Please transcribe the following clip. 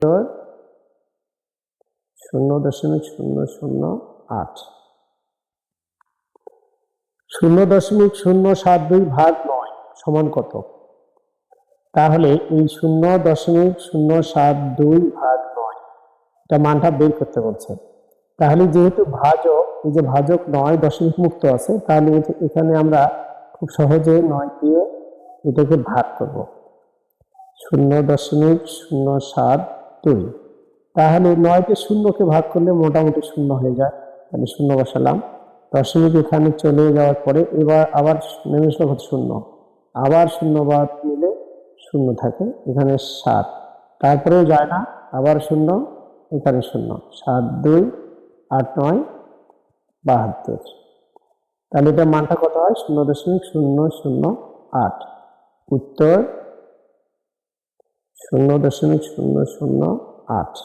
0.0008 0.072 ভাগ 9 সমান কত? তাহলে এই 0.072 ভাগ 9 এটা মানটা বের করতে বলছে। তাহলে যেহেতু ভাজক, এই যে ভাজক 9 দশমিক মুক্ত আছে, তাহলে এখানে আমরা খুব সহজে 9 দিয়ে এটাকে ভাগ করব। 0.072, তাহলে 9কে 0কে ভাগ করলে মোটামুটি 0 হয়ে যায়, তাহলে 0 বসালাম। দশমিক এখানে চলে যাওয়ার পরে এবার আবার নেমে আসলো 0, আবার 0 বাদ দিলে 0 থাকে, এখানে 7, তারপরেও যায় না, আবার 0, এখানে 0, 7 2 8 9 72, তাহলে এটা মানটা কত হয়? 0.008। উত্তর 0.008।